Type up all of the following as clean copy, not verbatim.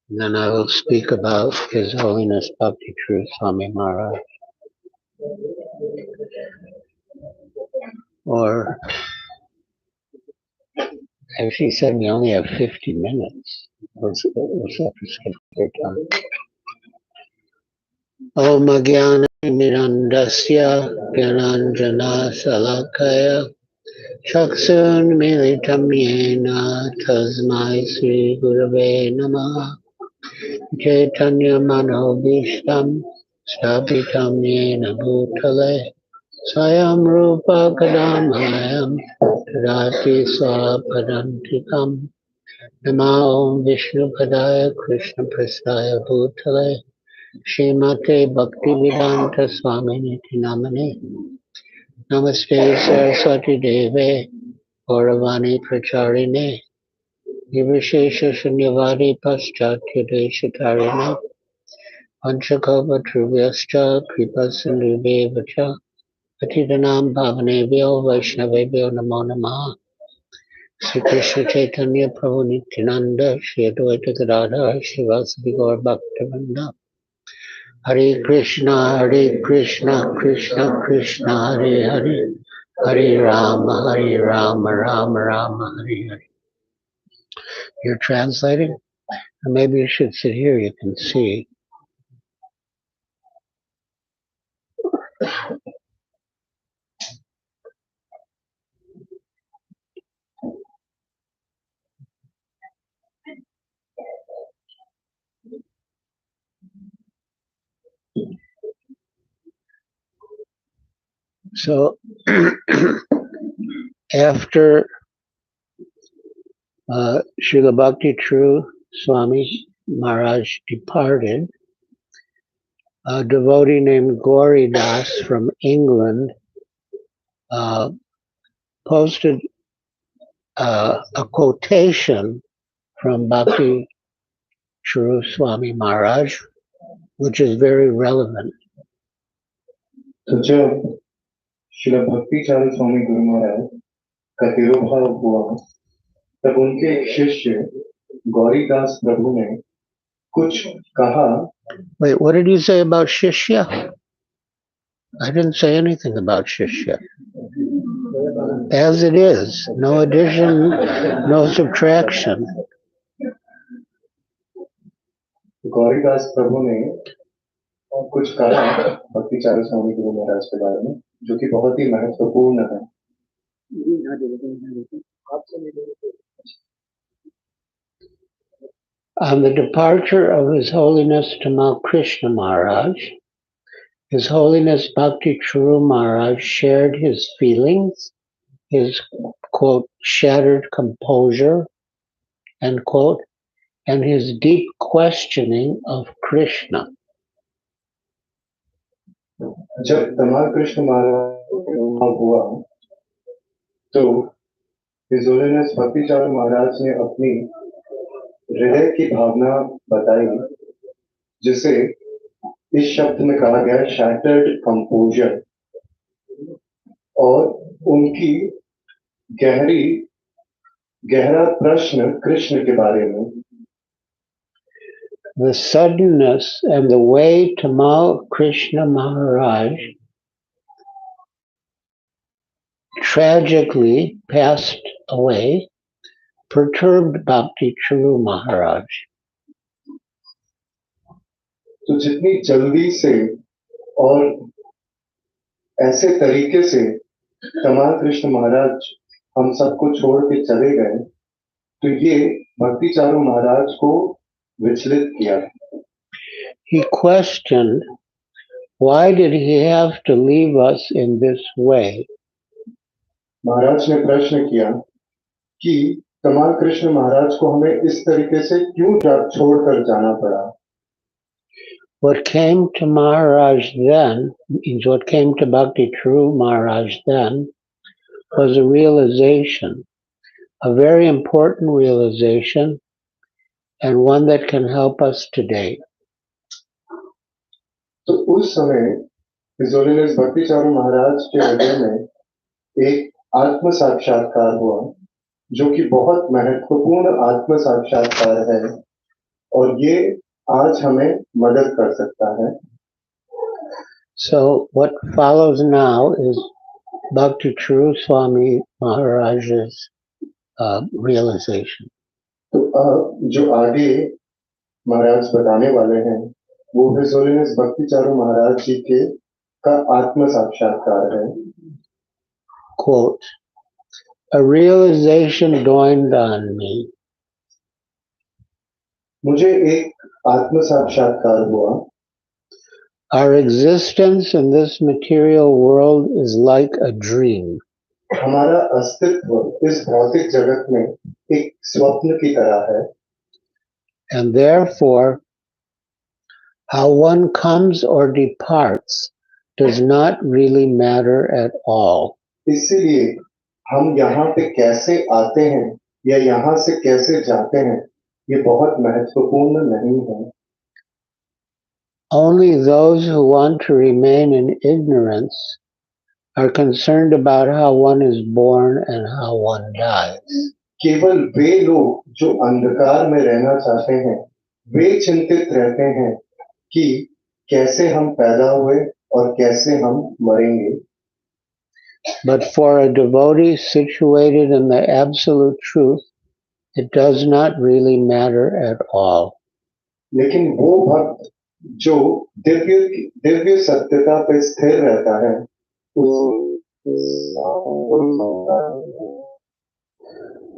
Then I will speak about His Holiness Bhakti Charu Swami Maharaj. Or, as she said, we only have 50 minutes. We'll have to skip their time. Om Jnana Mirandasya Gyananjana Salakaya Chaksun Militam Yena Tasmai Sri Gurave Namaha Chaitanya Manobishtam Stapitam Yena Bhutale Swayam Rupa Kadamayam Tadati Swapadantikam Nama Om Vishnu Padaya Krishna Prasthaya Bhutale Srimate Bhaktivedanta Swami Niti Namane Namaste Saraswati Deve Gauravani Pracharine Nirvishesha Shunyavadi Paschatya Deshatarine Panchakova Truvyaschа Kripa Sindhudevacha Patidanam Bhavanebhyo Vaishnavebhyo Namo Namaha Sri Krishna Chaitanya Prabhu Nityananda Shri Advaita Gadadhar Srivasadi Gaur Bhaktivinoda Hare Krishna, Krishna Krishna, Hare Hare, Hare Rama, Rama Rama, Hare Hare. You're translating? Or maybe you should sit here, you can see. So, after Srila Bhakti Charu Swami Maharaj departed, a devotee named Gauri Das from England posted a quotation from Bhakti Charu Swami Maharaj, which is very relevant. तो जब श्रील भक्ति चारू स्वामी गुरु महाराज का तिरोभाव हुआ तब उनके एक शिष्य गौरीदास प्रभु ने कुछ कहा. Wait, what did you say about Shishya? I didn't say anything about Shishya. As it is, no addition, no subtraction. Gauridas प्रभु ने कुछ कहा भक्ति चारू स्वामी गुरु महाराज के बारे में जो कि बहुत ही महत्वपूर्ण है. On the departure of His Holiness Tamal Krishna Maharaj, His Holiness Bhakti Charu Maharaj shared his feelings, his, quote, shattered composure, end quote, and his deep questioning of Krishna. जब तमाल कृष्ण महाराज हुआ तो हिज होलीनेस भक्ति चारू महाराज ने अपनी हृदय की भावना बताई जिसे इस शब्द में कहा गया शैटर्ड कंपोजर और उनकी गहरा प्रश्न कृष्ण के बारे में. The suddenness and the way Tamal Krishna Maharaj tragically passed away perturbed Bhakti Charu Maharaj. तो जितनी जल्दी से और ऐसे तरीके से तमाल कृष्ण महाराज हम सबको छोड़ के चले गए तो ये भक्ति चारू महाराज को विचलित किया. He questioned, why did he have to leave us in this way? महाराज ने प्रश्न किया कि तमाल कृष्ण महाराज को हमें इस तरीके से क्यों छोड़कर जाना पड़ा. What came to Maharaj then, means what came to Bhakti Charu Maharaj then, was a realization, a very important realization, and one that can help us today. तो उस समय हिज होलीनेस भक्ति चारू महाराज के हृदय में एक आत्म साक्षात्कार हुआ जो कि बहुत महत्वपूर्ण आत्म साक्षात्कार है और ये आज हमें मदद कर सकता है। So what follows now is Bhakti Charu Swami Maharaj's realization. तो अब जो आगे महाराज बताने वाले हैं वो हिज होलीनेस भक्ति चारू महाराज जी के का आत्म साक्षात्कार है। Quote, a realization dawned on me. मुझे एक आत्म साक्षात्कार हुआ। Our existence in this material world is like a dream. हमारा अस्तित्व इस भौतिक जगत में एक स्वप्न की तरह है And therefore, how one comes or departs does not really matter at all. इसीलिए हम यहाँ पे कैसे आते हैं या यहाँ से कैसे जाते हैं ये बहुत महत्वपूर्ण नहीं है। Only those who want to remain in ignorance are concerned about how one is born and how one dies. केवल वे लोग जो अंधकार में रहना चाहते हैं वे चिंतित रहते हैं कि कैसे हम पैदा हुए और कैसे हम मरेंगे। But for a devotee situated in the absolute truth, it does not really matter at all. लेकिन वो भक्त जो दिव्य दिव्य सत्यता पे स्थिर रहता है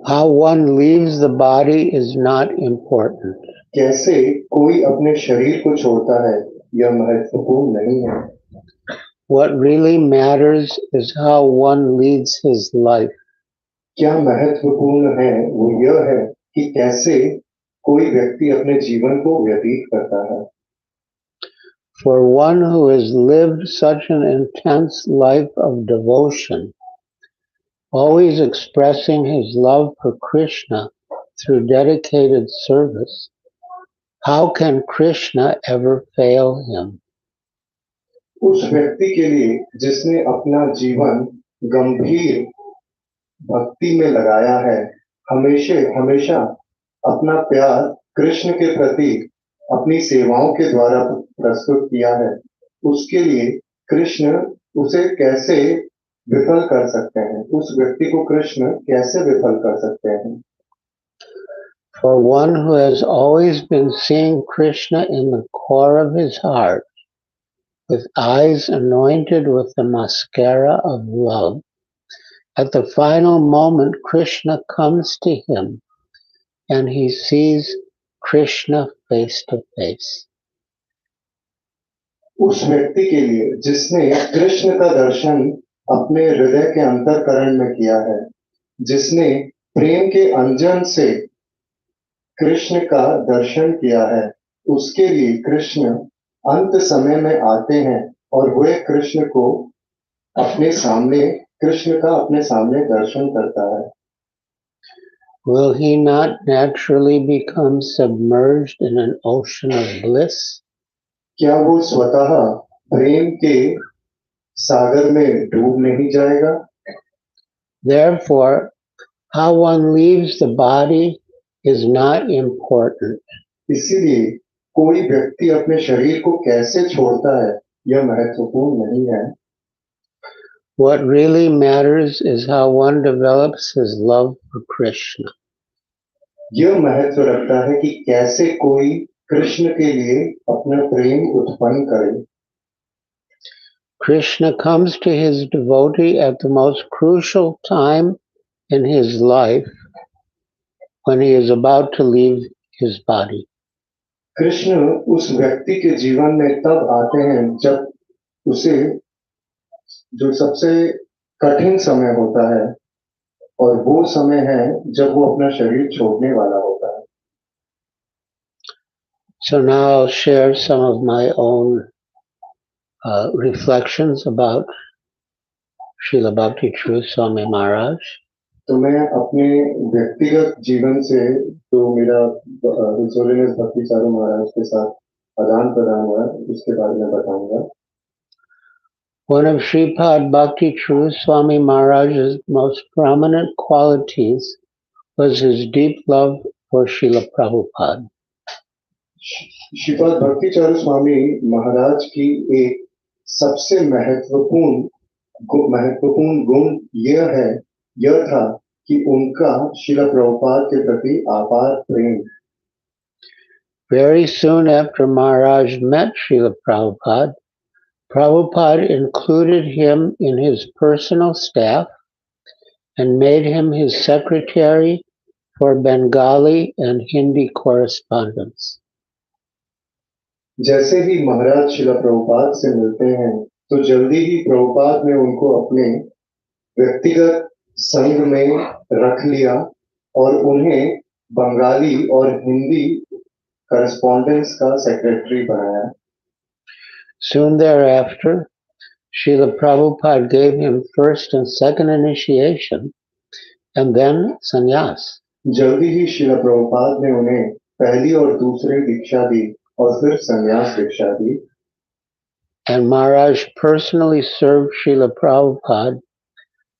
How one leaves the body is not important. कैसे कोई अपने शरीर को छोड़ता है यह महत्वपूर्ण नहीं है। What really matters is how one leads his life. क्या महत्वपूर्ण है वो यह है कि कैसे कोई व्यक्ति अपने जीवन को व्यतीत करता है। For one who has lived such an intense life of devotion, always expressing his love for Krishna through dedicated service, how can Krishna ever fail him? उस व्यक्ति के लिए जिसने अपना जीवन गंभीर भक्ति में लगाया है हमेशा हमेशा अपना प्यार कृष्ण के प्रति अपनी सेवाओं के द्वारा प्रस्तुत किया है उसके लिए कृष्ण उसे कैसे विफल कर सकते हैं उस व्यक्ति को कृष्ण कैसे विफल कर सकते हैं। For one who has always been seeing Krishna in the core of his heart, with eyes anointed with the mascara of love, at the final moment Krishna comes to him and he sees Krishna face to face. उस व्यक्ति के लिए जिसने कृष्ण का दर्शन अपने हृदय के अंतःकरण में किया है जिसने प्रेम के अंजन से कृष्ण का दर्शन किया है उसके लिए कृष्ण अंत समय में आते हैं और वह कृष्ण को अपने सामने कृष्ण का अपने सामने दर्शन करता है। Will he not naturally become submerged in an ocean of bliss? क्या वो स्वतः प्रेम के सागर में डूब नहीं जाएगा? Therefore, how one leaves the body is not important. इसीलिए कोई व्यक्ति अपने शरीर को कैसे छोड़ता है यह महत्वपूर्ण नहीं है। What really matters is how one develops his love for Krishna. यह महत्व रखता है कि कैसे कोई कृष्ण के लिए अपना प्रेम उत्पन्न करे। Krishna comes to his devotee at the most crucial time in his life when he is about to leave his body. Krishna उस व्यक्ति के जीवन में तब आते हैं जब उसे जो सबसे कठिन समय होता है और वो समय है जब वो अपना शरीर छोड़ने वाला होता है। So now I'll share some of my own reflections about Srila Bhakti Charu Swami Maharaj. तो मैं अपने व्यक्तिगत जीवन से जो मेरा हिज होलीनेस भक्ति चारू महाराज के साथ आदान प्रदान हुआ उसके बारे में बताऊंगा। One of Sripad Bhakti Charu Swami Maharaj's most prominent qualities was his deep love for Srila Prabhupada. Shripad भक्ति चारू स्वामी महाराज की एक सबसे महत्वपूर्ण गुण यह था कि उनका श्रील प्रभुपाद के प्रति अपार प्रेम। Very soon after Maharaj met Srila Prabhupada, Prabhupada included him in his personal staff and made him his secretary for Bengali and Hindi correspondence. जैसे ही महाराज श्रील प्रभुपाद से मिलते हैं तो जल्दी ही प्रभुपाद ने उनको अपने व्यक्तिगत संघ में रख लिया और उन्हें बंगाली और हिंदी करस्पॉन्डेंस का सेक्रेटरी बनाया। Soon thereafter, Srila Prabhupada gave him first and second initiation and then sannyas. जल्दी ही श्रील प्रभुपाद ने उन्हें पहली और दूसरी दीक्षा दी और फिर संन्यास दीक्षा दी। And Maharaj personally served Srila Prabhupada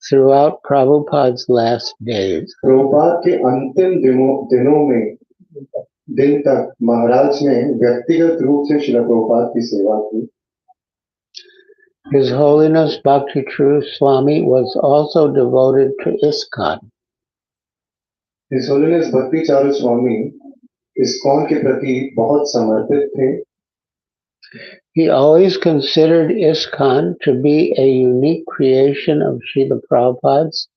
throughout Prabhupada's last days. Prabhupada के अंतिम दिन तक महाराज ने व्यक्तिगत रूप से श्रील प्रभुपाद की सेवा की। His Holiness Bhakti Charu Swami was also devoted to ISKCON. His Holiness Bhakti Charu Swami ISKCON के प्रति बहुत समर्पित थे। He always considered ISKCON to be a unique creation of Srila Prabhupada's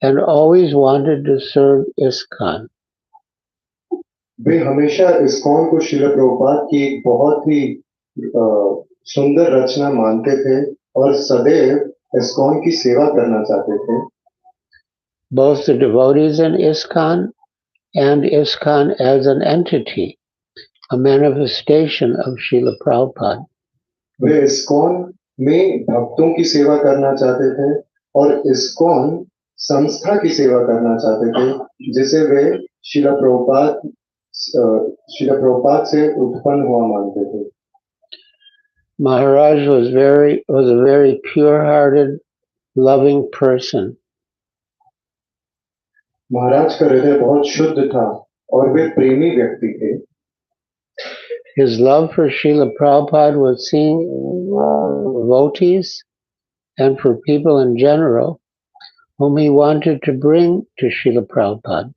and always wanted to serve ISKCON. वे हमेशा ISKCON को श्रील प्रभुपाद की एक बहुत ही सुंदर रचना मानते थे और सदैव ISKCON की सेवा करना चाहते थे। Both the devotees in ISKCON and ISKCON as an entity, a manifestation of Srila Prabhupada. Way ISKCON में भक्तों की सेवा करना चाहते थे और ISKCON संस्था की सेवा करना चाहते थे जिसे वे श्रील प्रभुपाद से उत्पन्न हुआ मानते थे। Maharaj was a very pure-hearted, loving person. महाराज का हृदय बहुत शुद्ध था और वे प्रेमी व्यक्ति थे। His love for Srila Prabhupada was seen in devotees and for people in general whom he wanted to bring to Srila Prabhupada.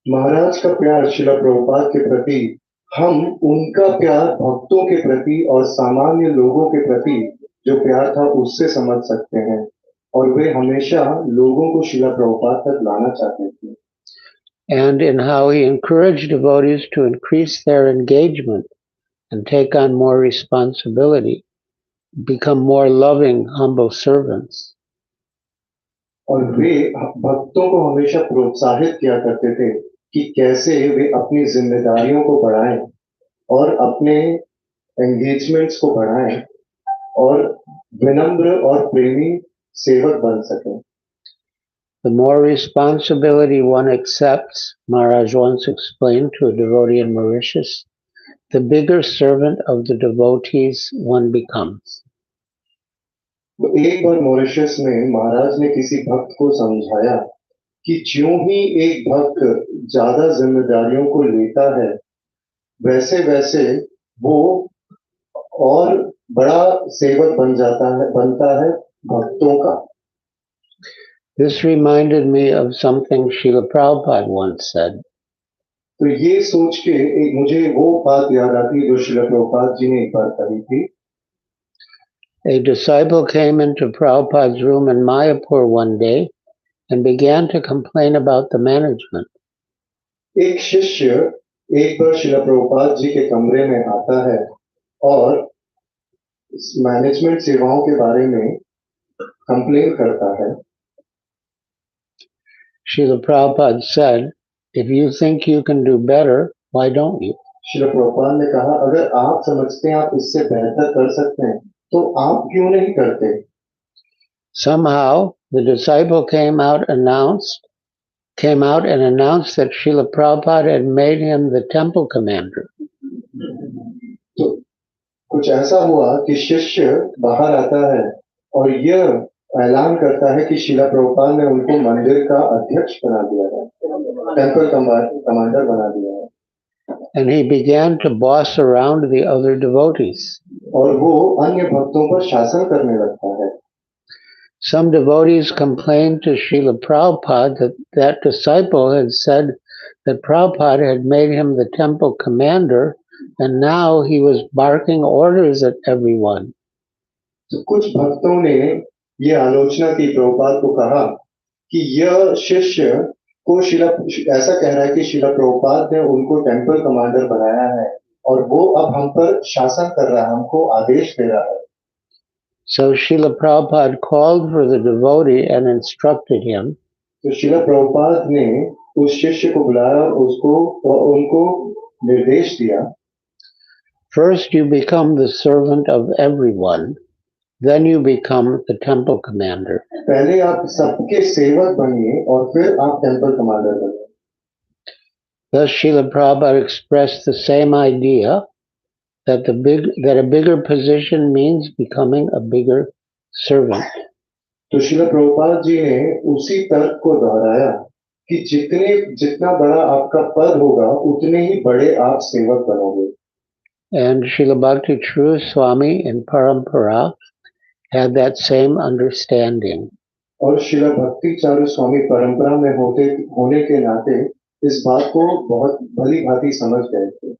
महाराज का प्यार श्रील प्रभुपाद के प्रति हम उनका प्यार भक्तों के प्रति और सामान्य लोगों के प्रति जो प्यार था उससे समझ सकते हैं और वे हमेशा लोगों को श्रील प्रभुपाद तक लाना चाहते थे। And in how he encouraged devotees to increase their engagement and take on more responsibility, become more loving, humble servants. और वे भक्तों को हमेशा प्रोत्साहित किया करते थे कि कैसे वे अपनी जिम्मेदारियों को बढ़ाएं और अपने एंगेजमेंट्स को बढ़ाएं और विनम्र और प्रेमी सेवक बन सकें। The more responsibility one accepts, Maharaj once explained to a devotee in Mauritius, the bigger servant of the devotees one becomes. एक बार मॉरिशस में महाराज ने किसी भक्त को समझाया कि ज्यों ही एक भक्त ज्यादा जिम्मेदारियों को लेता है वैसे वैसे वो और बड़ा सेवक बनता है भक्तों का। This reminded me of something Srila Prabhupada once said. तो ये सोच के मुझे वो बात याद आती जो श्रील प्रभुपाद जी ने एक बार कही थी। A disciple came into Prabhupada's room in Mayapur one day and began to complain about the management. एक शिष्य एक बार श्रील प्रभुपाद जी के कमरे में आता है और मैनेजमेंट सेवाओं के बारे में कंप्लेन करता है। Srila Prabhupada said, if you think you can do better, why don't you? Srila Prabhupada ने कहा अगर आप समझते हैं आप इससे बेहतर कर सकते हैं तो आप क्यों नहीं करते? Somehow the disciple came out and announced that Srila Prabhupada had made him the temple commander. तो कुछ ऐसा हुआ कि शिष्य बाहर आता है और यह ऐलान करता है कि श्रील प्रभुपाद ने उनको मंदिर का अध्यक्ष बना दिया है। टेम्पल कमांडर बना दिया है। And he began to boss around the other devotees. और वो अन्य भक्तों पर शासन करने लगता है। Some devotees complained to Srila Prabhupada that that disciple had said that Prabhupada had made him the temple commander, and now he was barking orders at everyone. तो कुछ भक्तों ने ये आलोचना की, प्रभुपाद को कहा कि यह शिष्य को ऐसा कह रहा है कि शिला प्रभुपाद ने उनको टेम्पल कमांडर बनाया है और वो अब हम पर शासन कर रहा है, हमको आदेश दे रहा है। So Srila Prabhupada called for the devotee and instructed him. तो शिला प्रभुपाद ने उस शिष्य को बुलाया और उनको निर्देश दिया। First you become the servant of everyone, then you become the temple commander. पहले आप सबके सेवक बनिए और फिर आप टेम्पल कमांडर बनिए। Thus Srila Prabhupada expressed the same idea that a bigger position means becoming a bigger servant. तो श्रील प्रभुपाद जी ने उसी तर्क को दोहराया कि जितना बड़ा आपका पद होगा उतने ही बड़े आप सेवक बनोगे। And Srila Bhakti Charu Swami in Parampara had that same understanding. और श्रील भक्ति चारु स्वामी परंपरा में होने के नाते इस बात को बहुत भली भांति समझ गए थे।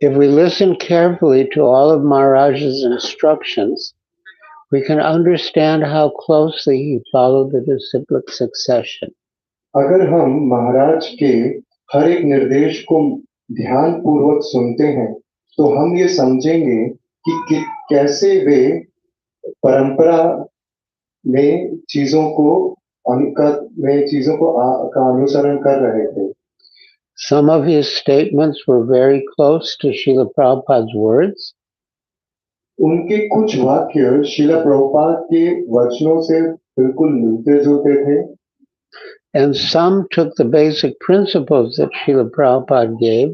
If we listen carefully to all of Maharaj's instructions, we can understand how closely he followed the disciplic succession. अगर हम महाराज के हर एक निर्देश को ध्यान पूर्वक सुनते हैं तो हम ये समझेंगे कि कैसे वे परंपरा में चीजों का अनुसरण कर रहे थे। Some of his statements were very close to Srila Prabhupada's words. उनके कुछ वाक्य श्रील प्रभुपाद के वचनों से बिल्कुल मिलते जुलते थे। And some took the basic principles that Srila Prabhupada gave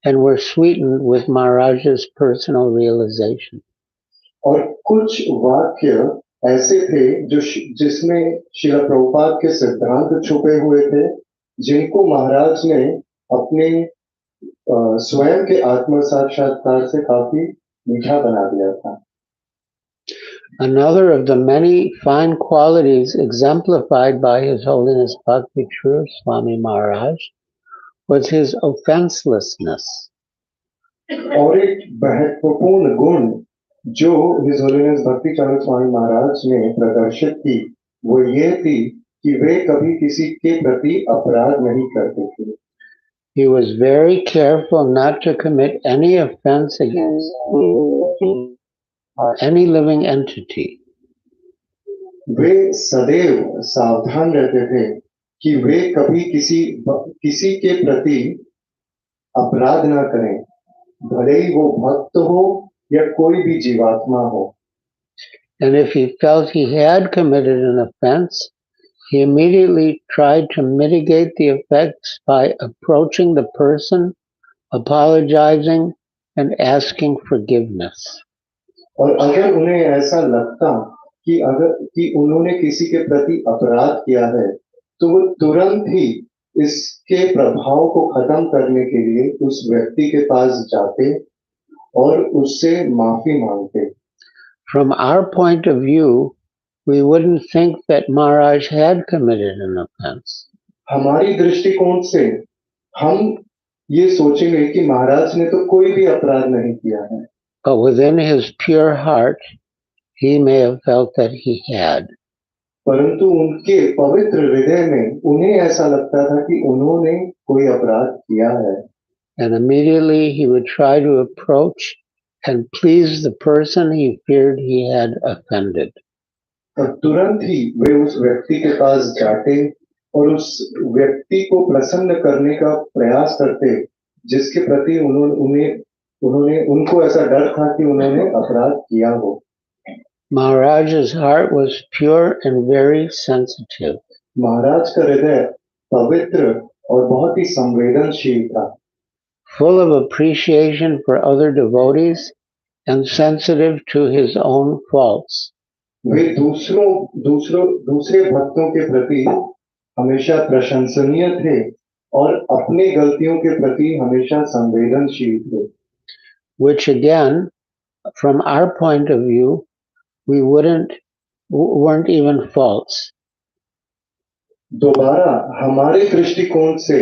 and were sweetened with Maharaj's personal realization. और कुछ वाक्य ऐसे थे जिसमें श्रील प्रभुपाद के सिद्धांत छुपे हुए थे, जिनको महाराज ने अपने स्वयं के आत्म साक्षात्कार से काफी मीठा बना दिया था। Another of the many fine qualities exemplified by His Holiness Bhakti Charu Swami Maharaj was his offenselessness. और एक महत्वपूर्ण गुण जो हिज होलीनेस भक्ति चारू स्वामी महाराज ने प्रदर्शित की वो ये थी कि वे कभी किसी के प्रति अपराध नहीं करते थे। He was very careful not to commit any offense against any living entity. वे सदैव सावधान रहते थे कि वे कभी किसी के प्रति अपराध ना करें, भले ही वो भक्त हो या कोई भी जीवात्मा हो। And if he felt he had committed an offense, he immediately tried to mitigate the effects by approaching the person, apologizing, and asking forgiveness. और अगर उन्हें ऐसा लगता कि उन्होंने किसी के प्रति अपराध किया है तो वो तुरंत ही इसके प्रभाव को खत्म करने के लिए उस व्यक्ति के पास जाते और उससे माफी मांगते। From our point of view, we wouldn't think that Maharaj had committed an offense. हमारी दृष्टिकोण से हम ये सोचेंगे कि महाराज ने तो कोई भी अपराध नहीं किया है। But within his pure heart, he may have felt that he had. परंतु उनके पवित्र हृदय में उन्हें ऐसा लगता था कि उन्होंने कोई अपराध किया है। And immediately he would try to approach and please the person he feared he had offended. और तुरंत ही वे उस व्यक्ति के पास जाते और उस व्यक्ति को प्रसन्न करने का प्रयास करते जिसके प्रति उनको ऐसा डर था कि उन्होंने अपराध किया हो। Maharaj's heart was pure and very sensitive. महाराज का हृदय पवित्र और बहुत ही संवेदनशील था। Full of appreciation for other devotees and sensitive to his own faults. वे दूसरे भक्तों के प्रति हमेशा प्रशंसनीय थे और अपनी गलतियों के प्रति हमेशा संवेदनशील थे, which again, from our point of view, we weren't even faults. दोबारा हमारे दृष्टिकोण से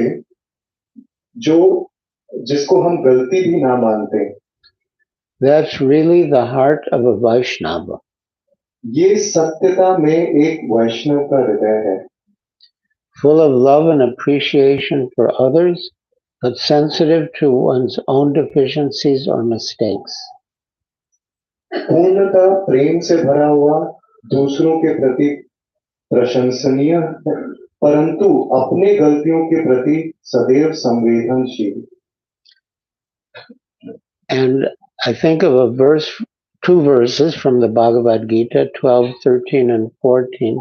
जो जिसको हम गलती भी ना मानते, That's really the heart of a Vaishnava. ये सत्यता में एक वैष्णव का हृदय है, Full of love and appreciation for others, but sensitive to one's own deficiencies or mistakes. पूर्णतः प्रेम से भरा हुआ, दूसरों के प्रति प्रशंसनीय है, परंतु अपने गलतियों के प्रति सदैव संवेदनशील। And I think of two verses from the Bhagavad Gita, 12, 13, and 14,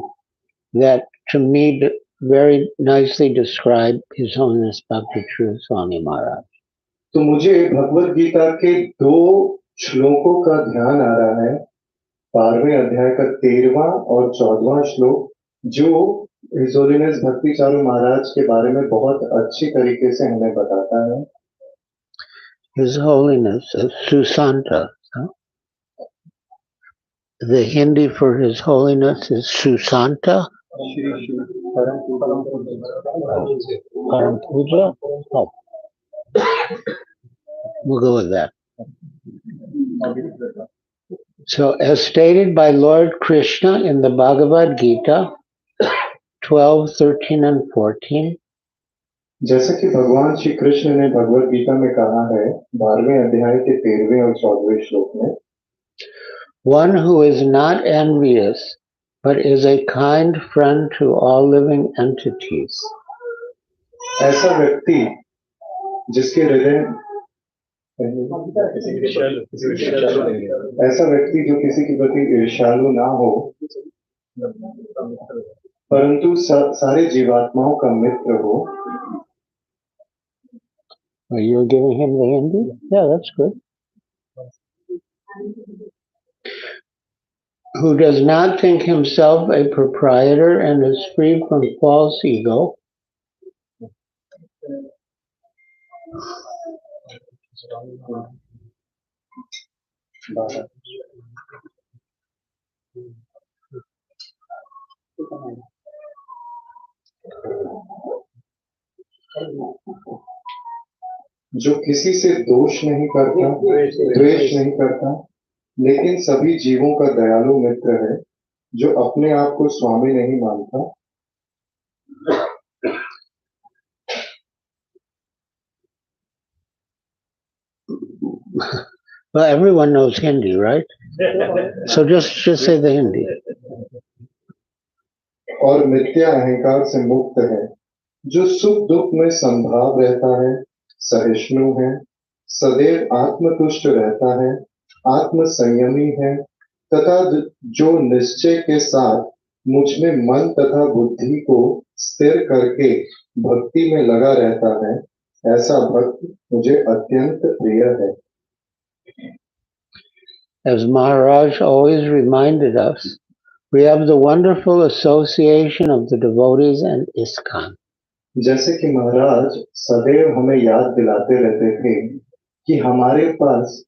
that to me very nicely describe His Holiness Bhakti Charu Swami Maharaj. तो मुझे भगवत गीता के दो श्लोकों का ध्यान आ रहा है, 12वें अध्याय का 13वां और 14वां श्लोक, जो हिज होलीनेस भक्ति चारू महाराज के बारे में बहुत अच्छी तरीके से हमें बताता है। His Holiness Susanta. The Hindi for His Holiness is Susanta. Param Puja? Oh. We'll go with that. So, as stated by Lord Krishna in the Bhagavad Gita 12, 13, and 14, जैसा कि भगवान श्री कृष्ण ने भगवत गीता में कहा है, 12वें अध्याय के 13वें और 14वें श्लोक में, one who is not envious but is a kind friend to all living entities. ऐसा व्यक्ति जिसके हृदय ऐसा व्यक्ति जो किसी के प्रति ईर्ष्यालु ना हो, परंतु सारे जीवात्माओं का मित्र हो। You're giving him the Hindi? Yeah, that's good. Who does not think himself a proprietor and is free from false ego. जो किसी से दोष नहीं करता, द्वेष नहीं करता, लेकिन सभी जीवों का दयालु मित्र है, जो अपने आप को स्वामी नहीं मानता। Well, everyone knows Hindi, right? So just say the Hindi. और मिथ्या अहंकार से मुक्त है, जो सुख दुख में संभाव रहता है, सहिष्णु है, सदैव आत्मतुष्ट रहता है, आत्म संयमी है, तथा जो निश्चय के साथ मुझ में मन तथा बुद्धि को स्थिर करके भक्ति में लगा रहता है, ऐसा भक्त मुझे अत्यंत प्रिय है। As Maharaj always reminded us, we have the wonderful association of the devotees and ISKCON. जैसे कि महाराज सदैव हमें याद दिलाते रहते थे कि हमारे पास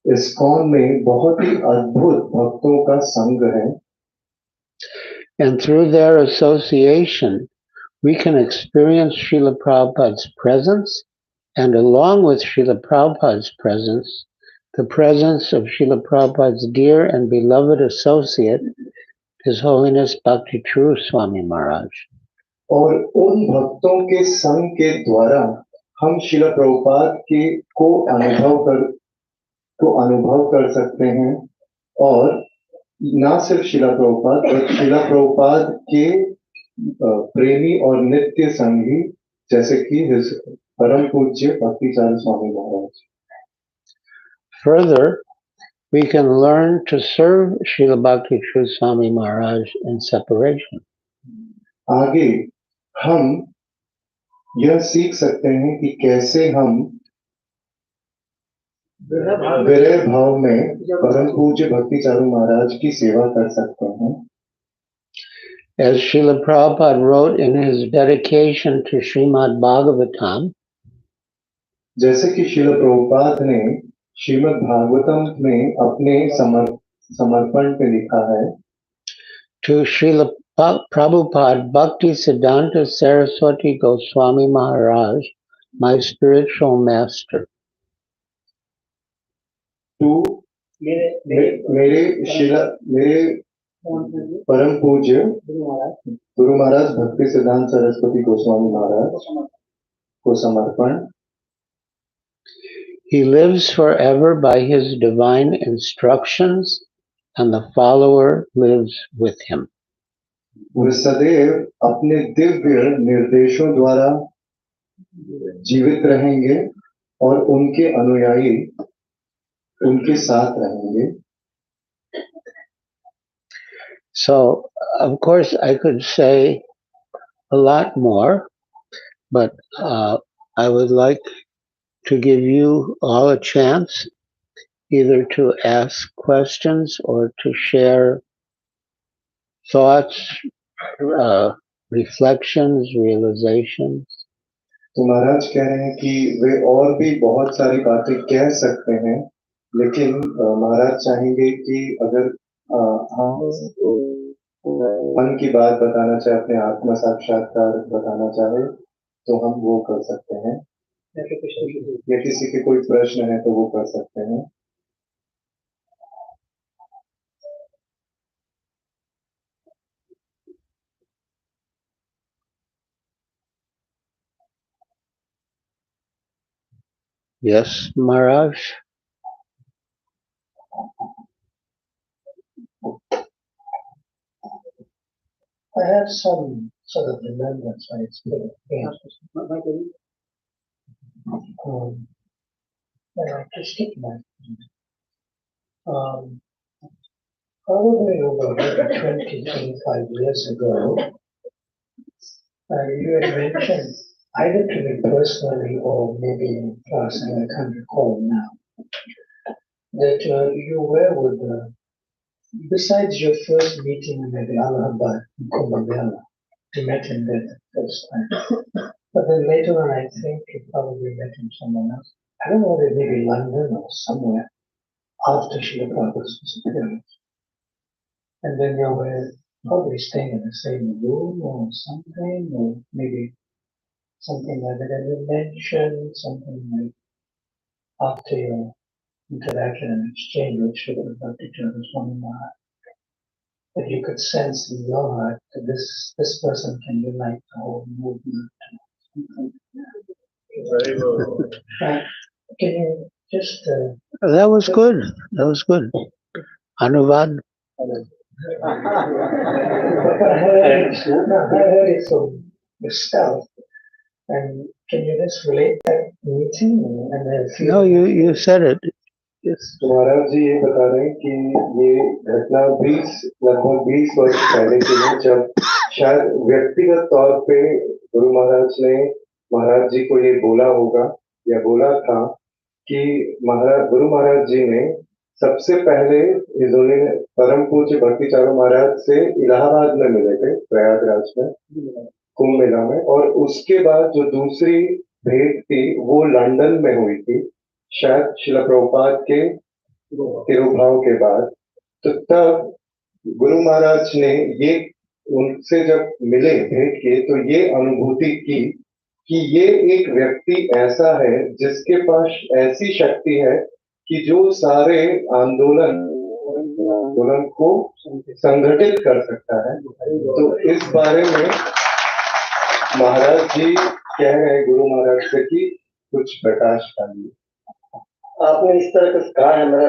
इस्कॉन में बहुत ही अद्भुत भक्तों का संग है, and through their association we can experience Srila Prabhupada's presence, and along with Srila Prabhupada's presence, the presence of Srila Prabhupada's dear and beloved associate, His Holiness Bhakti Charu Swami Maharaj. और उन भक्तों के संग के द्वारा हम श्रील प्रभुपाद के को अनुभव कर सकते हैं, और ना सिर्फ श्रील प्रभुपाद बल्कि श्रील प्रभुपाद के प्रेमी और नित्य संगी, जैसे कि परम पूज्य भक्ति Charu Swami Maharaj. Further, we can learn to serve Srila Bhakti Charu Swami Maharaj in separation. आगे हम यह सीख सकते हैं कि कैसे हम विरह भाव में परम पूज्य भक्ति चारू महाराज की सेवा कर सकते हैं। As Srila Prabhupada wrote in his dedication to Srimad Bhagavatam, जैसे कि श्रील प्रभुपाद ने श्रीमद् भागवतम में अपने समर्पण पे लिखा है to Srila Prabhupada Bhakti Siddhanta Saraswati Goswami Maharaj, my spiritual master. तू मेरे परम पूज्य गुरु महाराज भक्ति सिद्धांत सरस्वती गोस्वामी महाराज को समर्पण He lives forever by his divine instructions, and the follower lives with him. वे सदैव अपने दिव्य निर्देशों द्वारा जीवित रहेंगे और उनके अनुयायी उनके साथ रहेंगे. So, of course, I could say a lot more, but I would like to give you all a chance either to ask questions or to share thoughts, reflections, realizations. तो महाराज कह रहे हैं कि वे और भी बहुत सारी बातें कह सकते हैं, लेकिन महाराज चाहेंगे कि अगर मन की बात बताना चाहे, अपने आत्मा साक्षात्कार बताना चाहे, तो हम वो कर सकते हैं, या किसी के कोई प्रश्न है तो वो कर सकते हैं. Yes, Maharaj? I have some sort of remembrance when it's been to skip that. Probably over 25 years ago, you had mentioned either to me personally or maybe in class, and I can't recall now, that you were with, besides your first meeting at the Allahabad Kumbh Mela, you met him there the first time. But then later on, I think you probably met him somewhere else. I don't know whether maybe London or somewhere after Srila Prabhupada's disappearance. And then you were probably staying in the same room or something, or maybe something like that. And you mentioned something like after your interaction and exchange with Srila Bhakti Charu Swami Maharaj, that you could sense in your heart that this person can unite the whole movement. Very good. Can you just... That was good. That was good. Anuvad? I heard it from yourself. And can you just relate that meeting? No, you said it. Yes. महाराज जी ये बता रहे हैं कि ये घटना लगभग 20 वर्ष पहले की है, जब शायद व्यक्तिगत तौर पे गुरु महाराज ने महाराज जी को ये बोला होगा या बोला था कि गुरु महाराज जी ने सबसे पहले परम पूज्य भक्ति चारू महाराज से इलाहाबाद में मिले थे, प्रयागराज में कुंभ मेला में, और उसके बाद जो दूसरी भेंट थी वो लंदन में हुई थी, शायद श्रील प्रभुपाद के तिरुभाव के बाद. तो तब गुरु महाराज ने ये उनसे जब मिले, भेंट किए, तो ये अनुभूति की कि ये एक व्यक्ति ऐसा है जिसके पास ऐसी शक्ति है कि जो सारे आंदोलन को संगठित कर सकता है. तो इस बारे में महाराज जी कह रहे हैं गुरु महाराज से कि कुछ प्रकाश डालिए. आपने इस तरह का कहा है, मेरा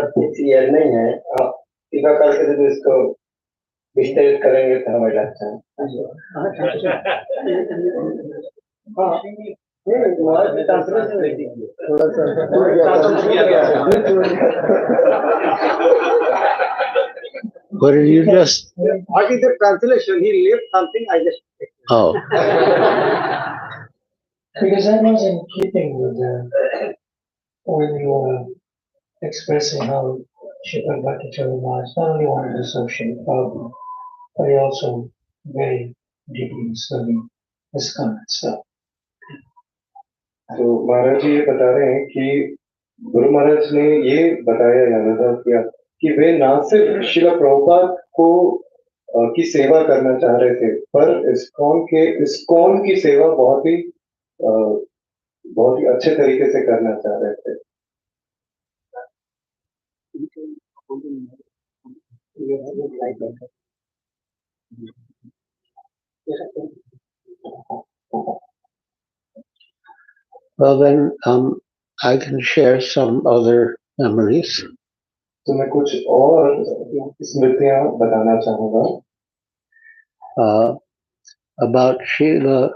याद नहीं है, आप टीका करके तो इसको विस्तारित करेंगे तो हमें लगता है. What did you just... What is the translation? He left something, I just... Oh. Because I was in keeping with when you were expressing how Srila Bhakti Charu Maharaj not only wanted to associate Prabhupada, but he also very deeply studying this kind of stuff. तो महाराज जी ये बता रहे हैं कि गुरु महाराज ने ये बताया या अनुभव किया कि वे ना सिर्फ शिला प्रभुपाद को की सेवा करना चाह रहे थे, पर इस्कॉन की सेवा बहुत ही अच्छे तरीके से करना चाह रहे थे। Well, then I can share some other memories. तो मैं कुछ और स्मृतियां बताना चाहूंगा About Srila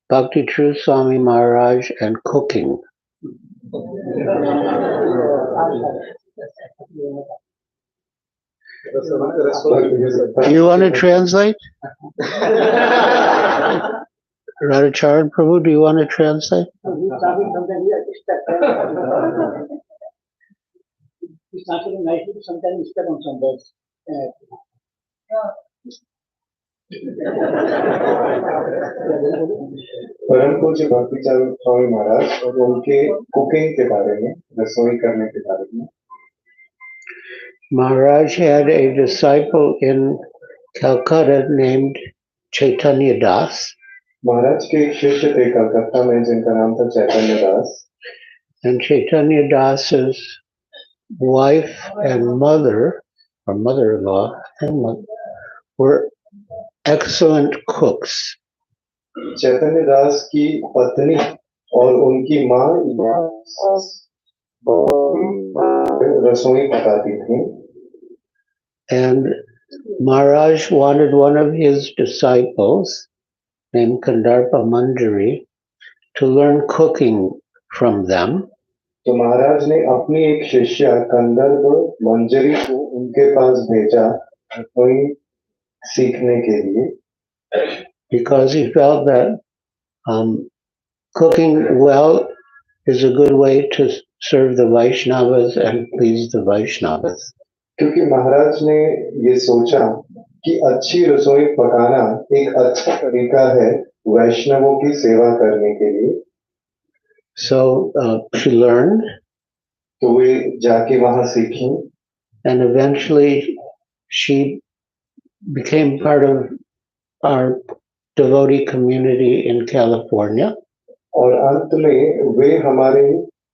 Bhakti Charu Swami Maharaj and cooking. You want to translate? Radhacharan Prabhu, do you want to translate? परम पूज्य भक्ति चारू स्वामी महाराज और उनके कुकिंग के बारे में, रसोई करने के बारे में। Maharaj had a disciple in Calcutta named Chaitanya Das. महाराज के एक शिष्य थे कलकत्ता में जिनका नाम था Chaitanya Das. And Chaitanya Das's wife and mother, or mother-in-law, were excellent cooks. Chaitanya Das की पत्नी और उनकी माँ रसोई पकाती थी। And Maharaj wanted one of his disciples, named Kandarpa Manjari, to learn cooking from them. तो महाराज ने अपनी एक शिष्या कंदर्प मंजरी को उनके पास भेजा रसोई सीखने के लिए, because he felt that cooking well is a good way to serve the Vaishnavas and please the Vaishnavas. क्योंकि महाराज ने ये सोचा कि अच्छी रसोई पकाना एक अच्छा तरीका है वैष्णवों की सेवा करने के लिए। So she learned, तो वे जाके वहां सीखी, and eventually she became part of our devotee community in California. और अंत में वे हमारे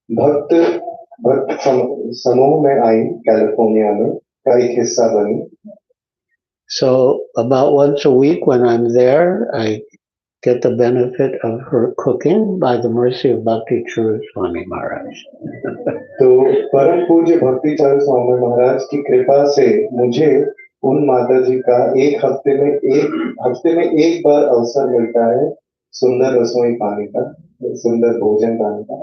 भक्त समूह में आई, कैलिफोर्निया में का एक हिस्सा बनी। So about once a week when I'm there, I get the benefit of her cooking by the mercy of Bhakti Charu Swami Maharaj. तो परम पूज्य भक्ति चारू स्वामी महाराज की कृपा से मुझे उन माता जी का हफ्ते में एक बार अवसर मिलता है सुंदर रसोई पाने का, सुंदर भोजन पाने का।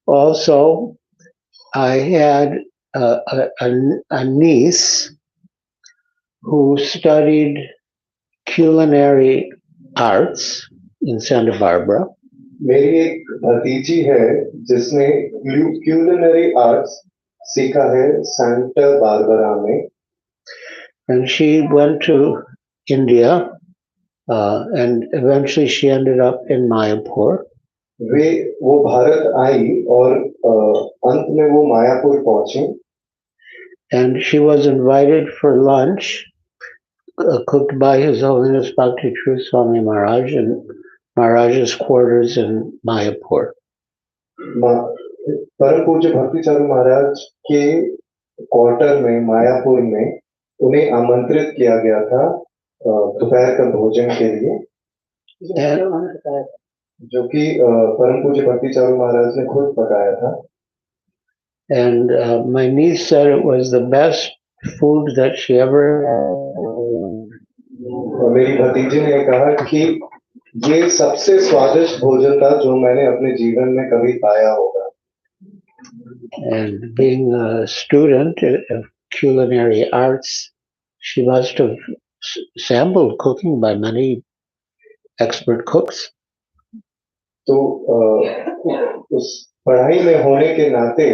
Also, I had a niece who studied culinary arts in Santa Barbara. मेरी एक भतीजी है जिसने क्यूलिनरी आर्ट्स सीखा है सांता बारबरा में। And she went to India and eventually she ended up in Mayapur. वो भारत आई और अंत में वो मायापुर पहुंची। And she was invited for lunch, cooked by His Holiness Bhakti Charu Swami Maharaj in Maharaj's quarters in Mayapur. परम पूज्य भक्ति चारू महाराज के क्वार्टर में मायापुर में उन्हें आमंत्रित किया गया था दोपहर का भोजन के लिए, जो कि परम पूज्य भक्ति चारू महाराज ने खुद पकाया था। And my niece said it was the best food that she ever had. मेरी भतीजी ने कहा कि ये सबसे स्वादिष्ट भोजन था जो मैंने अपने जीवन में कभी पाया होगा। And being a student of culinary arts, she must have sampled cooking by many expert cooks. तो उस पढ़ाई में होने के नाते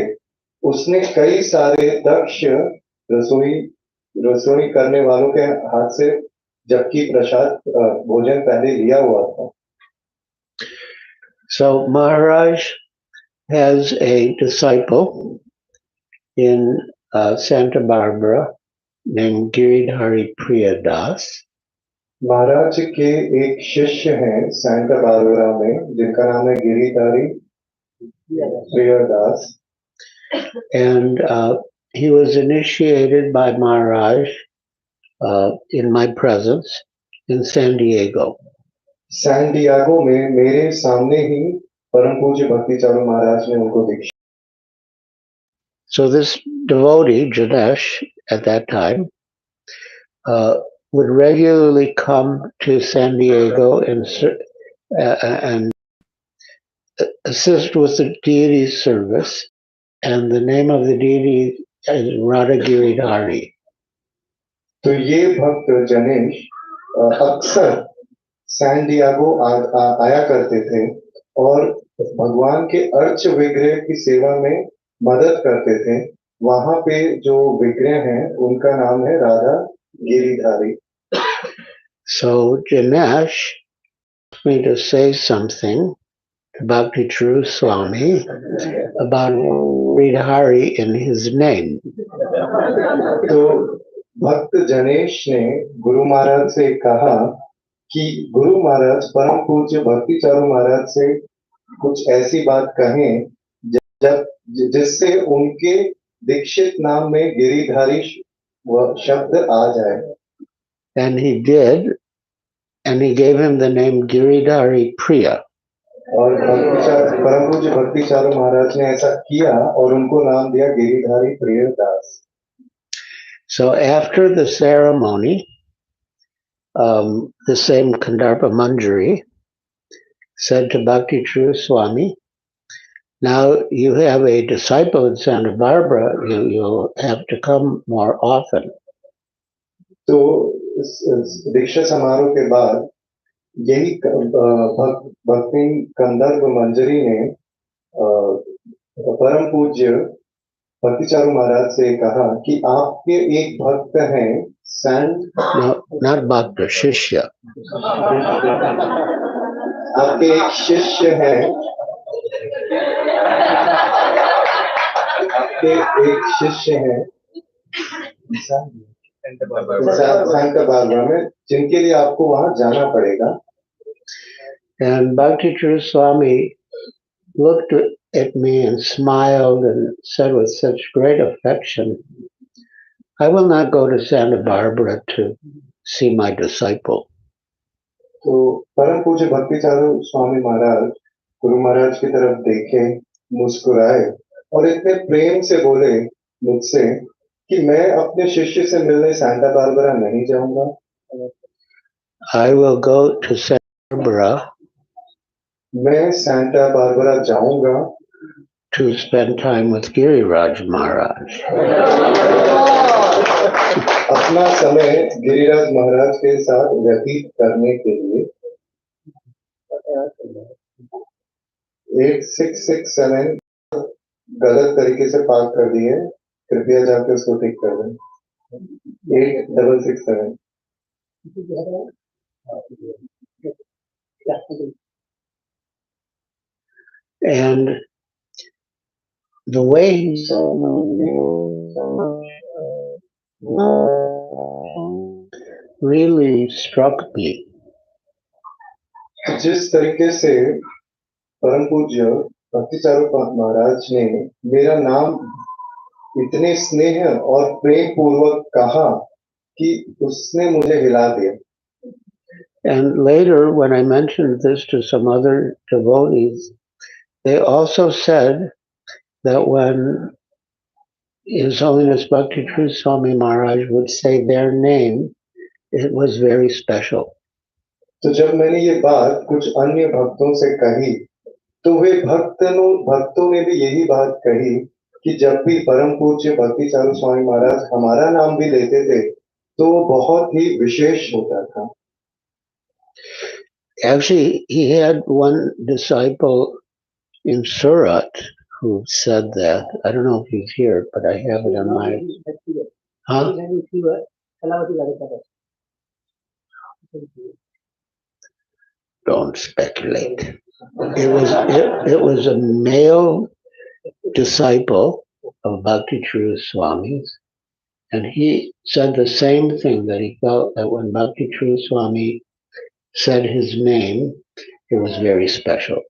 उसने कई सारे दक्ष रसोई रसोई करने वालों के हाथ से, जबकि प्रसाद भोजन पहले लिया हुआ था। So Maharaj has a disciple in Santa Barbara named Giridhari Priyadas. महाराज के एक शिष्य हैं सैंटा बारबरा में जिनका नाम है Giridhari Priyadas, And he was initiated by Maharaj in my presence in San Diego. San Diego में मेरे सामने ही परम पूज्य भक्ति चारू महाराज ने उनको दीक्षा। So this devotee, Janesh, at that time, would regularly come to San Diego and assist with the deity service. And the name of the deity is Radha Giridhari. तो ये भक्त जनेश अक्सर सैन डियागो आया करते थे और भगवान के अर्च विग्रह की सेवा में मदद करते थे। वहां पे जो विग्रह हैं उनका नाम है Radha Giridhari. So Janesh asked me to say something to Bhakti Charu Swami about Giridhari in his name. तो भक्त जनेश ने गुरु महाराज से कहा कि गुरु महाराज परम पूज्य भक्ति चारू महाराज से कुछ ऐसी बात कहें जब जिससे उनके दीक्षित नाम में गिरिधारी शब्द आ जाए। And he did, and he gave him the name Giridhari Priya. और परम पूज्य भक्ति चारू महाराज ने ऐसा किया और उनको नाम दिया Giridhari Priyadas. So after the ceremony, the same Kandarpa Manjari said to Bhakti Charu Swami, now you have a disciple in Santa Barbara, you'll have to come more often. तो इस दीक्षा समारोह के बाद यही भक्ति कंदर्प मंजरी ने परम पूज्य भक्ति चारू महाराज से कहा कि आपके एक भक्त हैं No, not Bhakta, Shishya. आपके एक शिष्य हैं, आपके एक शिष्य हैं सैंटा बारबरा में जिनके लिए आपको वहां जाना पड़ेगा। And Bhakti Charu Swami looked at me and smiled and said with such great affection, I will not go to Santa Barbara to see my disciple. तो परम पूज्य भक्ति चारू स्वामी महाराज गुरु महाराज की तरफ देखे, मुस्कुराए और इतने प्रेम से बोले मुझसे कि मैं अपने शिष्य से मिलने सैंटा बारबरा नहीं जाऊंगा। I will go to Santa Barbara मैं सैंटा बारबरा जाऊंगा to spend time with Giriraj Maharaj. अपना समय गिरिराज महाराज के साथ व्यतीत करने के लिए। 8667 गलत तरीके से पास कर दिए, कृपया जाकर उसको ठीक कर दें। 8667 And the way he really struck me. जिस तरीके से परम पूज्य भक्ति चारू महाराज ने मेरा नाम इतने स्नेह और प्रेम पूर्वक कहा कि उसने मुझे हिला दिया। And later, when I mentioned this to some other devotees, they also said that when His Holiness Bhakti Charu Swami Maharaj would say their name, it was very special. तो जब मैंने ये बात कुछ अन्य भक्तों से कही तो वे भक्तों ने भी यही बात कही कि जब भी परम पूज्य भक्ति चारू स्वामी महाराज हमारा नाम भी लेते थे तो वो बहुत ही विशेष होता था। Actually, he had one disciple in Surat who said that. I don't know if he's here, but I have it on my. Huh? Don't speculate. It was a male disciple of Bhakti Charu Swami's, and he said the same thing, that he felt that when Bhakti Charu Swami said his name, it was very special.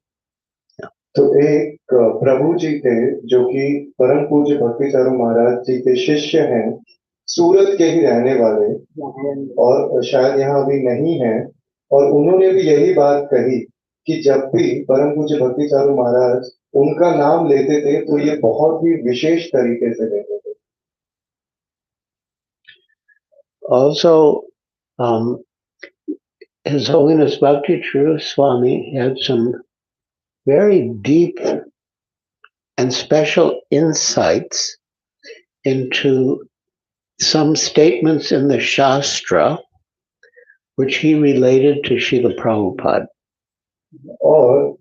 तो एक प्रभु जी थे जो कि परम पूज्य भक्ति चारू महाराज जी के शिष्य हैं, सूरत के ही रहने वाले, और शायद यहाँ अभी नहीं है, और उन्होंने भी यही बात कही कि जब भी परम पूज्य भक्ति चारू महाराज उनका नाम लेते थे तो ये बहुत ही विशेष तरीके से लेते थे. Also, His Holiness Bhakti Charu Swami had some very deep and special insights into some statements in the Shastra which he related to Srila Prabhupada. और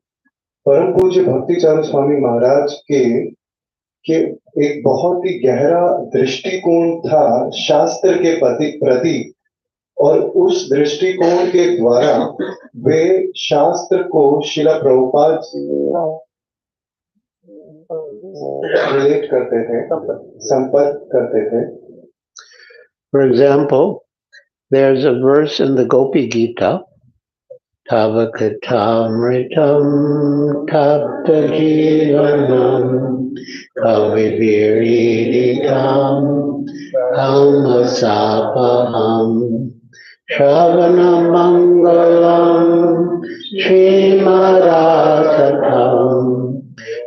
परम पूज्य भक्ति चारू स्वामी महाराज के एक बहुत ही गहरा दृष्टिकोण था शास्त्र के प्रति, और उस दृष्टिकोण के द्वारा वे शास्त्र को शिला प्रभुपाद रिलेट करते थे, संपर्क करते थे. For example, there's a verse in the Gopi Gita, Tavakatamritam tapta jivanam kaviviridikam kamasapaham Shravana Mangalam Srimadasatam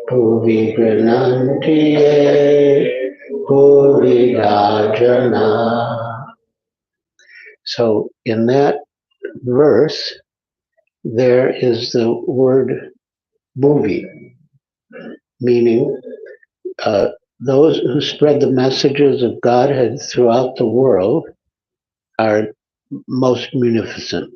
Bhuvi Pranantiye Bhuvi Rajana. So in that verse, there is the word bhuvi, meaning those who spread the messages of Godhead throughout the world are most munificent.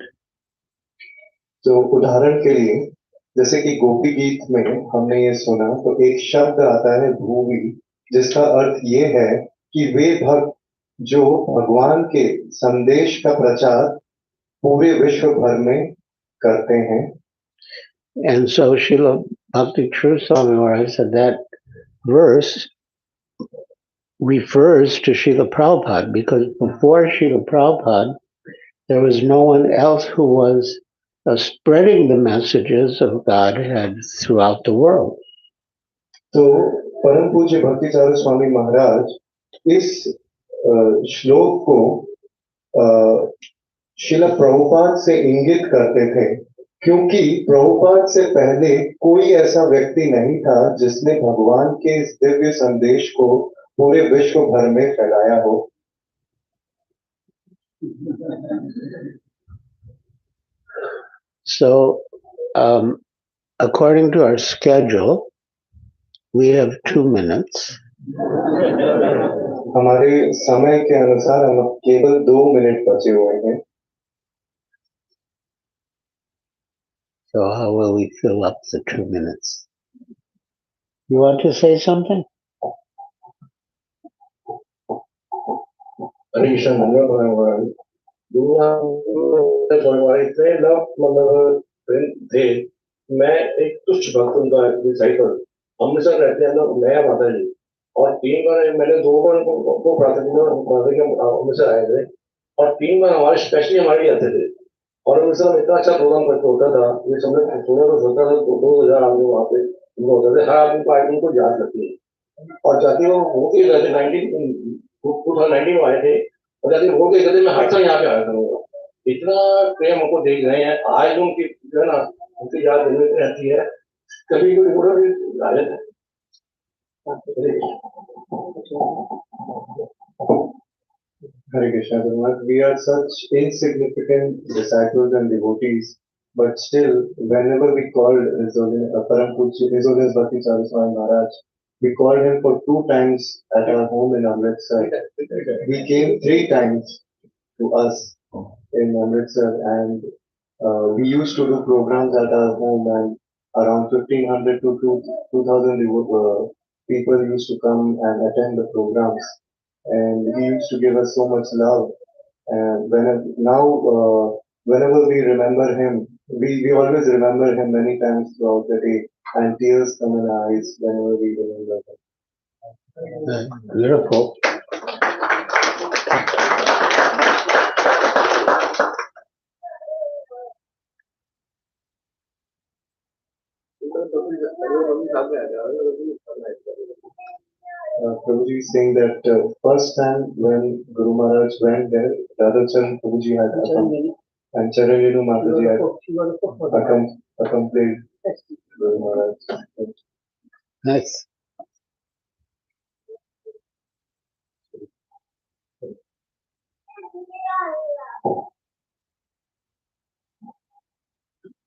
तो उदाहरण के लिए जैसे कि गोपी गीत में हमने ये सुना, तो एक शब्द आता है भूवि, जिसका अर्थ ये है कि वे भक्त जो भगवान के संदेश का प्रचार पूरे विश्व भर में करते हैं. And so Srila Bhakti Charu Swami Maharaj said that verse refers to Srila Prabhupada, because before Srila Prabhupada, there was no one else who was spreading the messages of Godhead throughout the world. तो परम पूज्य भक्ति चारू स्वामी महाराज इस श्लोक को शिला प्रभुपाद से इंगित करते थे, क्योंकि प्रभुपाद से पहले कोई ऐसा व्यक्ति नहीं था जिसने भगवान के इस दिव्य संदेश को पूरे विश्व भर में फैलाया हो. So, according to our schedule, we have 2 minutes. हमारे समय के अनुसार हम केवल 2 मिनट बचे हुए हैं. So how will we fill up the 2 minutes? You want to say something? थे, मैं एक तुच्छ भक्त उनका डिसाइपल अमृतसर रहते हैं लोग नया माता जी, और 3 बार मैंने 2 बार उनको प्रार्थना की अमृतसर आए थे, और 3 बार हमारे स्पेशली हमारे आते थे, और अमृतसर में इतना अच्छा प्रोग्राम करके होता था, ये सब सोलह तो सोता था 2000 आदमी वहाँ पे उनको होता था, हर आदमी को आदमी को याद करती है, और जाती वो होते ही रहते 2019 में आए थे, और जाती होते ही मैं हर साल यहाँ पे आया करूँगा. इतना प्रेम हमको देख रहे हैं आज, उनकी जो है ना उनकी याद दिल में रहती है, कभी कोई बोला भी आ जाता है. Hare Krishna, Gurmat. We are such insignificant disciples and devotees, but still, whenever we called Param Pujya His Holiness Bhakti Charu Swami Maharaj, we called him for 2 times at our home in Amritsar. He came 3 times to us in Amritsar, and we used to do programs at our home, and around 1500 to 2000 people used to come and attend the programs. and he used to give us so much love. And whenever we remember him, we always remember him many times throughout the day, and tears come in our eyes whenever we remember him. Beautiful. Prabhuji is saying that first time when Guru Maharaj went there, Radhacharan Prabhuji had come, and Charanjanu Mataji had accompanied Guru Maharaj. Nice.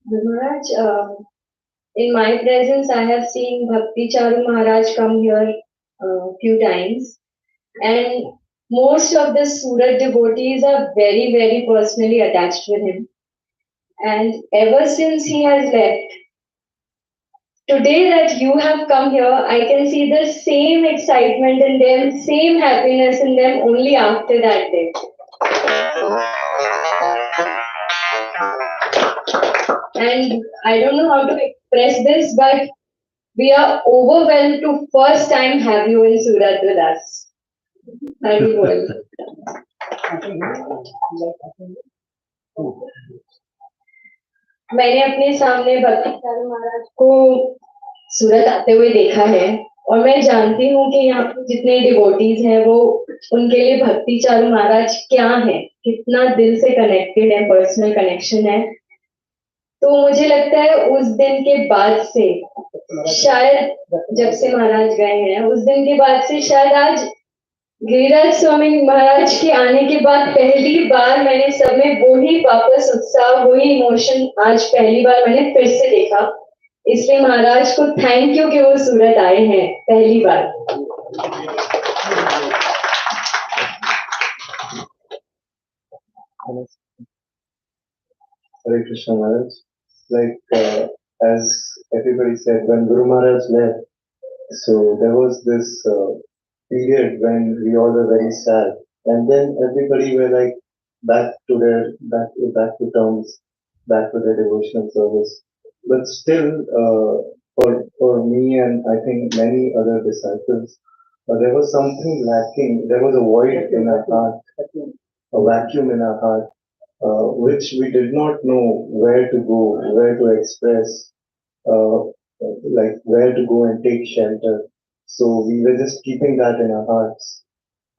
Maharaj, in my presence, I have seen Bhakti Charu Maharaj come here a few times, and most of the Surat devotees are very, very personally attached with him. And ever since he has left, today that you have come here, I can see the same excitement in them, same happiness in them only after that day. And I don't know how to express this, but we are overwhelmed to first time have you in Surat with us. Hari Bol. मैंने अपने सामने भक्ति चारू महाराज को सूरत आते हुए देखा है और मैं जानती हूँ कि यहाँ पे जितने डिवोटीज हैं वो उनके लिए भक्ति चारू महाराज क्या है, कितना दिल से कनेक्टेड है, पर्सनल कनेक्शन है. तो मुझे लगता है उस दिन के बाद से शायद जब से महाराज गए हैं उस दिन के बाद से शायद आज गिरिराज स्वामी महाराज के आने के बाद पहली बार मैंने सब में वही वापस उत्साह, वही इमोशन आज पहली बार मैंने फिर से देखा. इसलिए महाराज को थैंक यू कि वो सूरत आए हैं पहली बार. Hare Krishna Maharaj. As everybody said, when Guru Maharaj left, so there was this period when we all were very sad, and then everybody were like back to terms, back to their devotional service. But still, for me and I think many other disciples, there was something lacking. There was a void in our heart, a vacuum in our heart, which we did not know where to go, where to express, like where to go and take shelter. So we were just keeping that in our hearts.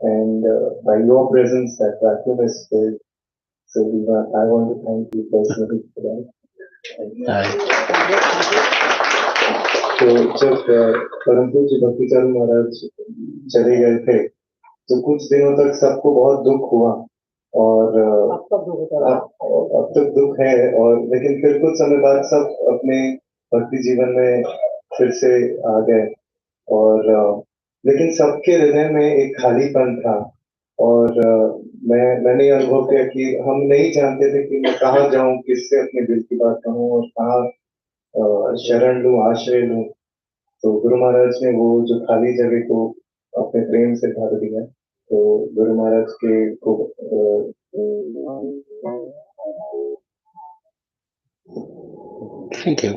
And by your presence, that vacuum is filled. So I want to thank you personally for that. तो जब परम पूज्य भक्ति चारू महाराज चले गए थे तो कुछ दिनों तक सबको बहुत दुख हुआ और अब तक दुख है, और लेकिन फिर कुछ समय बाद सब अपने भक्ति जीवन में फिर से आ गए, और लेकिन सबके हृदय में एक खालीपन था. और मैंने अनुभव किया कि हम नहीं जानते थे कि मैं कहाँ जाऊं, किससे अपने दिल की बात कहूं और कहाँ शरण लूं, आश्रय लूं. तो गुरु महाराज ने वो जो खाली जगह को अपने प्रेम से भर दिया. तो गुरु महाराज के को Thank you.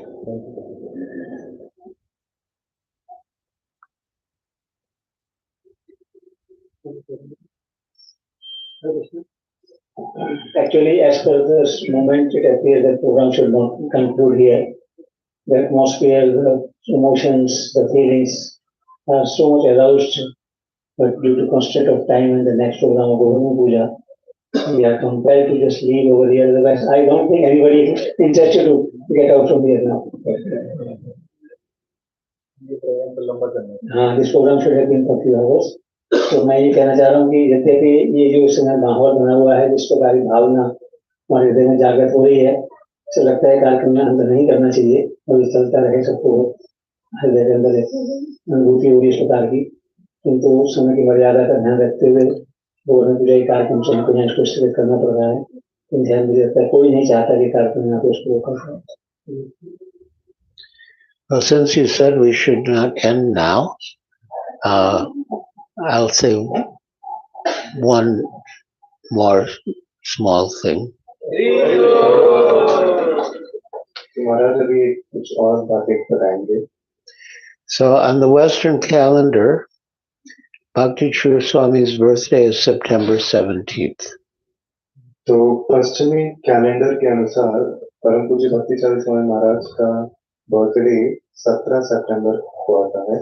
Actually, as per this moment, it appears that program should not conclude here. The atmosphere, the emotions, the feelings are so much aroused, but due to constraint of time and the next program of Govardhan Puja, we are compelled to just leave over here. Otherwise, I don't think anybody is interested to get out from here now. This program should have been for a few hours. तो मैं ये कहना चाह रहा हूँ कि यद्यपि ये जो इस समय माहौल बना हुआ है जिस प्रकार की भावना हमारे हृदय में जागृत हो रही है, तो लगता है कार्यक्रम में अंदर नहीं करना चाहिए और चलता रहे, सबको हृदय के अंदर अनुभूति होगी इस प्रकार की. किंतु उस समय की मर्यादा का ध्यान रखते हुए गोवर्धन पूजा के कार्यक्रम से हमको इसको स्थगित करना पड़ रहा है. ध्यान मुझे लगता है कोई नहीं चाहता कि कार्यक्रम यहाँ पे उसको रोका. Well, since you said we should not end now, I'll say one more small thing. महाराज अभी कुछ और बातें बताएंगे. So on the Western calendar, Bhakti Charu Swami's birthday is September 17th. तो पश्चिमी कैलेंडर के अनुसार परम पूज्य भक्ति चारू स्वामी महाराज का बर्थडे 17 सितंबर को आता है.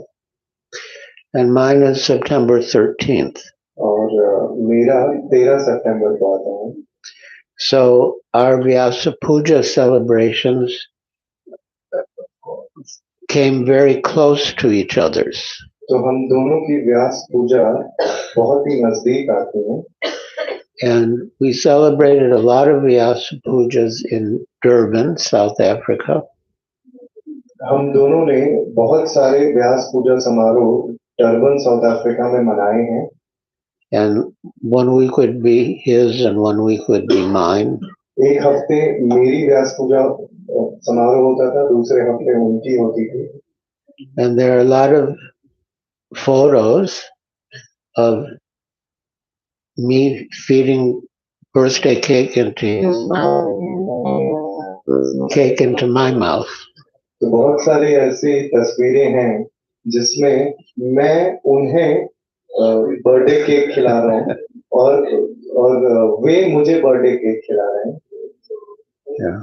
And mine is September 13th. और मेरा 13 सितंबर को आता है. So our Vyasa Puja celebrations came very close to each other's. तो हम दोनों की व्यास पूजा बहुत ही नजदीक आती है. And we celebrated a lot of Vyasa Pujas in Durban, South Africa. हम दोनों ने बहुत सारे व्यास पूजा समारोह डरबन साउथ अफ्रीका में मनाए हैं. And 1 week would be his and 1 week would be mine. एक हफ्ते मेरी व्यास पूजा समारोह होता था, दूसरे हफ्ते उनकी होती थी. And there are a lot of photos of me feeding birthday cake into my mouth. तो बहुत सारी ऐसी तस्वीरें हैं जिसमें मैं उन्हें बर्थडे केक खिला रहा हूँ और वे मुझे बर्थडे केक खिला रहे हैं. Yeah.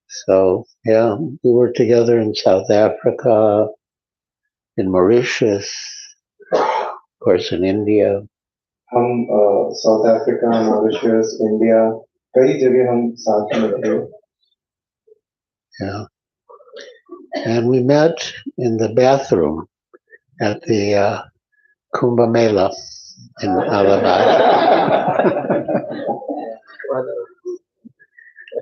So yeah, we were together in South Africa, in Mauritius, of course in India. हम साउथ अफ्रीका, मॉरिशस, इंडिया कई जगह हम साथ में थे. Yeah. And we met in the bathroom at the Kumbh Mela in Allahabad.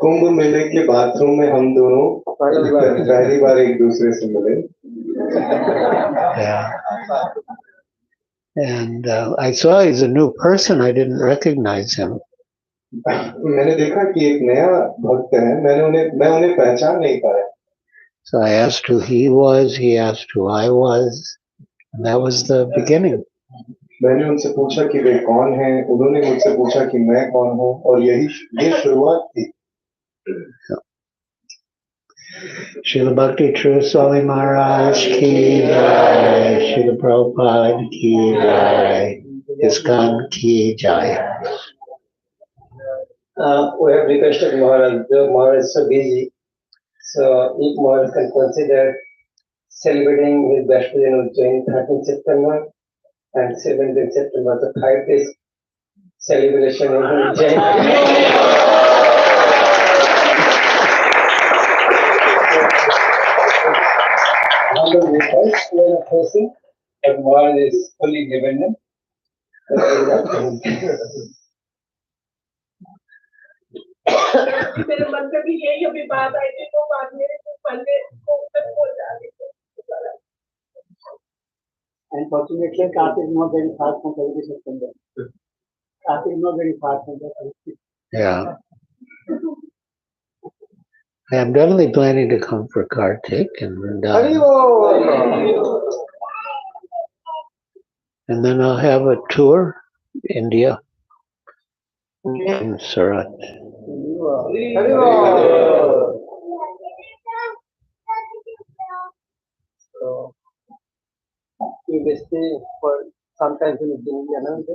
कुंभ मेले के bathroom में हम दोनों पहली बार एक दूसरे से मिले. Yeah. And I saw he's a new person. I didn't recognize him. मैंने देखा कि एक नया भक्त है. मैं उन्हें पहचान नहीं पाया. So I asked who he was. He asked who I was. And that was the beginning. मैंने उनसे पूछा कि वे कौन हैं. उन्होंने मुझसे पूछा कि मैं कौन हूँ और ये शुरुआत थी. Srila Bhakti Charu Swami Maharaj ki jai, Srila Prabhupada ki jai, ISKCON ki jai. We have requested Maharaj. Maharaj is so busy, so if Maharaj can consider celebrating his birthday in Ujjain, 13th September and 17th September, the 5 days celebration in Ujjain. Although we are facing, but Maharaj is fully dependent. मेरे मन में भी यही अभी बात आई थी, तो बाद मेरे मन में बोल जा रही थी. Unfortunately, Karthik is not very far from 30 September. Karthik is not very far from that. Yeah. I'm definitely planning to come for Kartik and Vrindavan. And then I'll have a tour, India, in Surat. So, we will stay for sometimes in Ujjain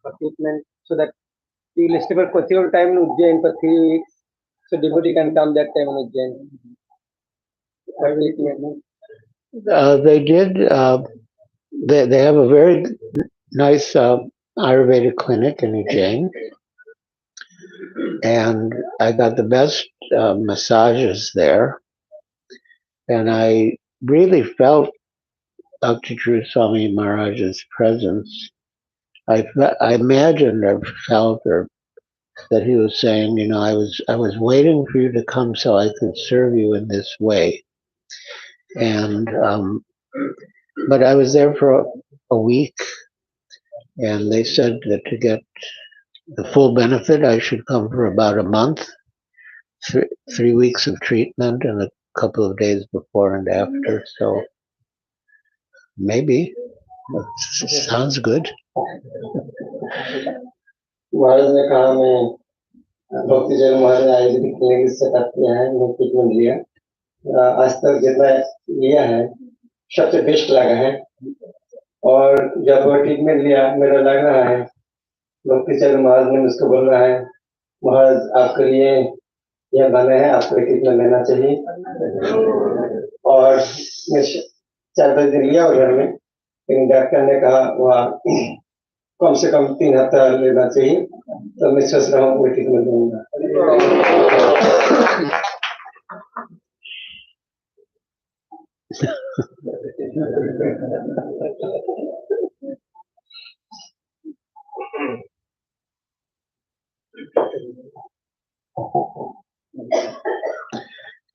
for treatment, so that we will stay for particular time in Ujjain for 3 weeks, so devotee can come that time in Ujjain. They did. They have a very nice Ayurvedic clinic in Ujjain, and I got the best massages there, and I really felt Bhakti Charu Swami Maharaj's presence. I imagined or felt or that he was saying, you know, I was waiting for you to come so I could serve you in this way. And but I was there for a week, and they said that to get the full benefit, I should come for about a month, 3 weeks of treatment, and a couple of days before and after. So maybe. Sounds good. महाराज ने कहा मैं भक्ति चारू महाराज Ayurvedic clinic से करते हैं, मैं treatment लिया, आज तक जितना लिया है सबसे बेस्ट लगा है। और जब वो ट्रीटमेंट लिया मेरा लग रहा है भक्ति चारू महाराज ने मुझको बोल रहा है महाराज आपके लिए यह बने हैं, आपको ट्रीटमेंट लेना चाहिए। और मैं 4-5 दिन लिया घर में, लेकिन डॉक्टर ने कहा वहाँ कम से कम 3 हफ्ता लेना चाहिए, तो मैं सोच रहा हूँ वो ट्रीटमेंट लूंगा।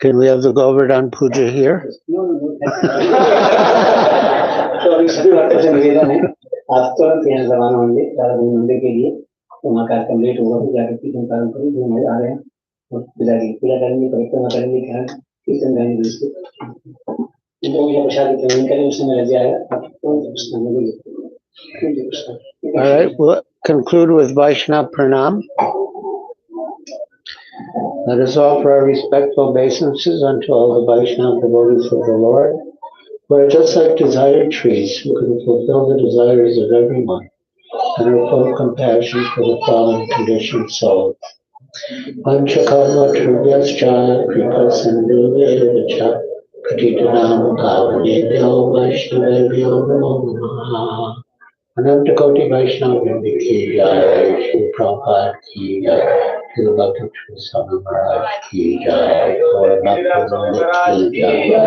Can we have the Govardhan Puja here? तो अभी सभी भक्तों से निवेदन है, आप तुरंत यहाँ रवाना होंगे राधा मंदिर के लिए, तो वहाँ कार्यक्रम लेट होगा, फिर जाकर कीर्तन प्रारंभ करें, जो हमारे आ रहे हैं और पूजा करेंगे, परिक्रमा करेंगे, ध्यान कीर्तन गाएंगे, जो भी प्रसाद वितरण करें उस समय लग जाएगा। All right, we'll conclude with Vaishnava Pranam. Let us offer our respectful obeisances unto all the Vaishnava devotees of the Lord, who are just like desired trees, who can fulfill the desires of everyone, and are full of compassion for the fallen conditioned souls. Panchakarma Trubhyascha Kripa Sindhuvedacha Katitanam Pavanebhyo Vaishnavebhyo Namo Namaha. Ananta Koti Vaishnava Vrinda Ki Jai, Shri Prabhupada Ki Jai, Shri Bhakti Charu Swami Maharaj Ki Jai, Gaura Bhakti Vrinda Ki Jai.